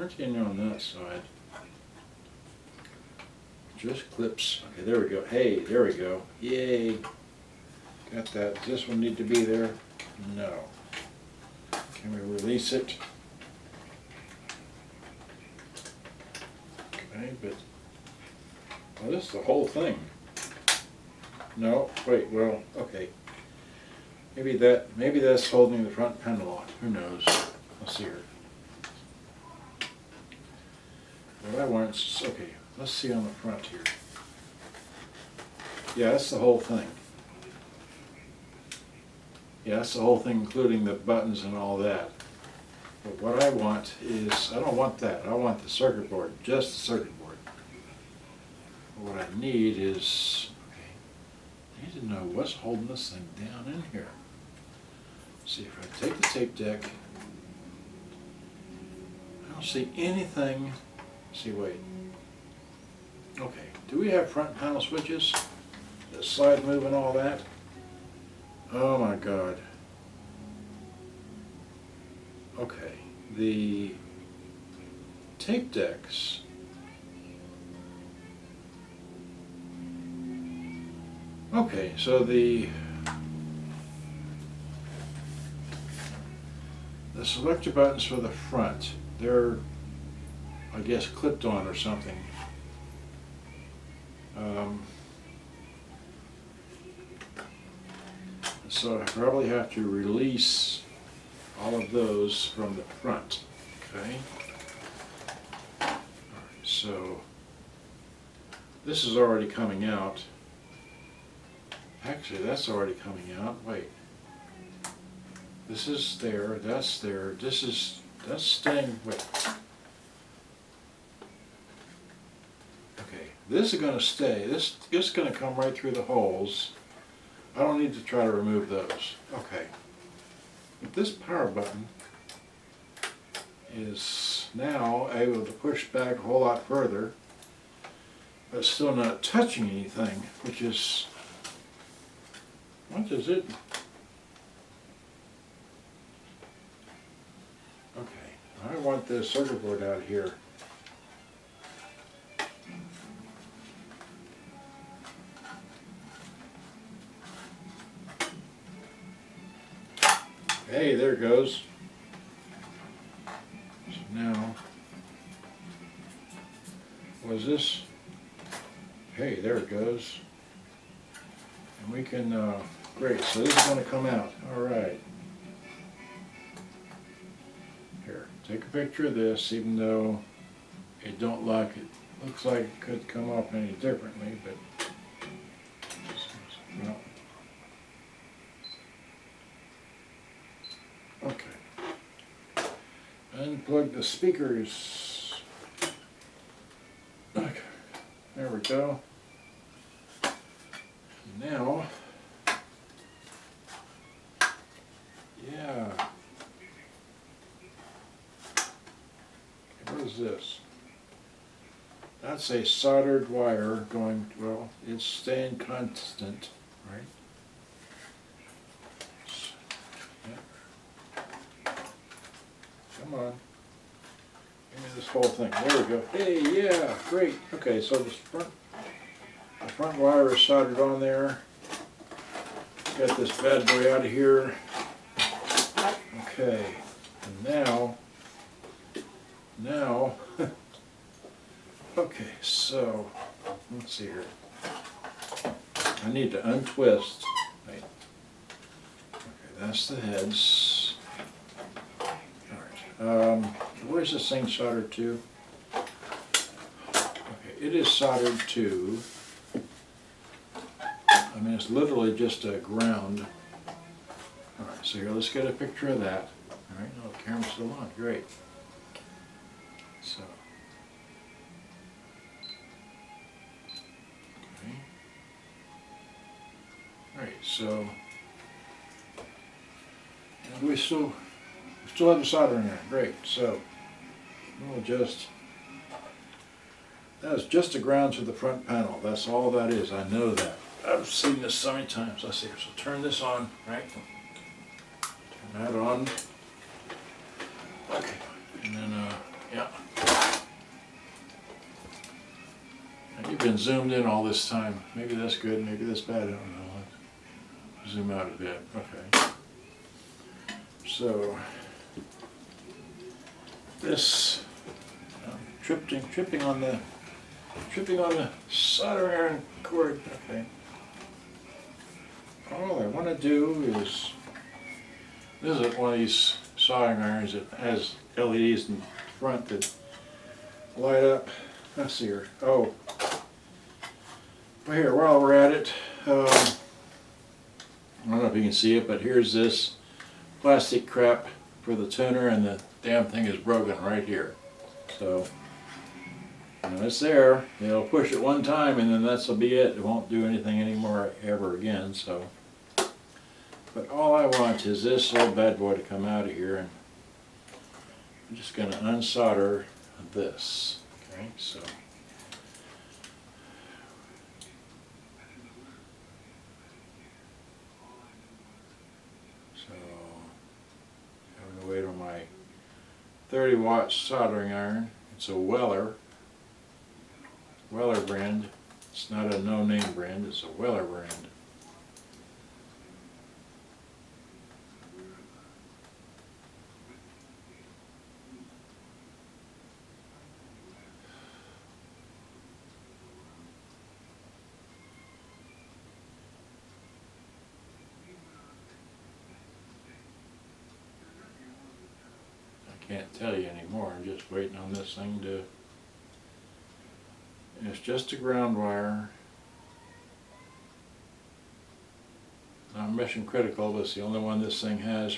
aren't any on that side? Just clips. Okay, there we go. Hey, there we go. Yay. Got that. Does this one need to be there? No. Can we release it? Okay, but well, this is the whole thing. No, wait, well, okay. Maybe that's holding the front panel on. Who knows? Let's see here. What I want is, okay, let's see on the front here. Yeah, that's the whole thing. Yeah, that's the whole thing, including the buttons and all that. But what I want is, I don't want that. I want the circuit board, just the circuit board. What I need is, okay, I need to know what's holding this thing down in here. See, if I take the tape deck, I don't see anything. See, wait. Okay, do we have front panel switches? The slide move and all that? Oh my God. Okay, the tape decks. Okay, so the selector buttons for the front, they're, I guess, clipped on or something. So I probably have to release all of those from the front. Okay. All right, so this is already coming out. Actually, that's already coming out. Wait. This is there, that's there, that's staying, wait. Okay, this is going to stay, this is going to come right through the holes. I don't need to try to remove those. Okay. But this power button is now able to push back a whole lot further, but still not touching anything, which is, what is it? I want the circuit board out here. Hey, there it goes. So now, what is this? Hey, there it goes. And we can, great, so this is going to come out. All right. Here, take a picture of this, even though it don't like it. Looks like it could come off any differently, but no. Okay. Unplug the speakers. Okay, there we go. Now, yeah. What is this? That's a soldered wire going, well, it's staying constant, right? Yeah. Come on. Give me this whole thing. There we go. Hey, yeah, great. Okay, so the front wire is soldered on there. Got this bad boy out of here. Okay, and now, okay, so, let's see here. I need to untwist. Right. Okay, that's the heads. Alright, where's this thing soldered to? Okay, it is soldered to, I mean, it's literally just a ground. Alright, so here, let's get a picture of that. Alright, no, the camera's still on, great. So, okay. All right, so and we still have the soldering iron. Great. So we'll just, that is just a ground to the front panel. That's all that is. I know that. I've seen this so many times. Let's see. So turn this on, right? Turn that on. Okay. And then, yeah. been zoomed in all this time. Maybe that's good, maybe that's bad, I don't know. Let's zoom out a bit, okay. So, this, tripping on the soldering iron cord, okay. All I want to do is, this is one of these soldering irons that has LEDs in front that light up. Let's see here. Oh, but here, while we're at it, I don't know if you can see it, but here's this plastic crap for the tuner, and the damn thing is broken right here. So, it's there. It'll push it one time, and then that'll be it. It won't do anything anymore ever again. So, but all I want is this little bad boy to come out of here, and I'm just going to unsolder this. Okay, so. I'm going to wait on my 30-watt soldering iron. It's a Weller brand. It's not a no-name brand, it's a Weller brand. Can't tell you anymore. I'm just waiting on this thing to. It's just a ground wire. Not mission critical, but it's the only one this thing has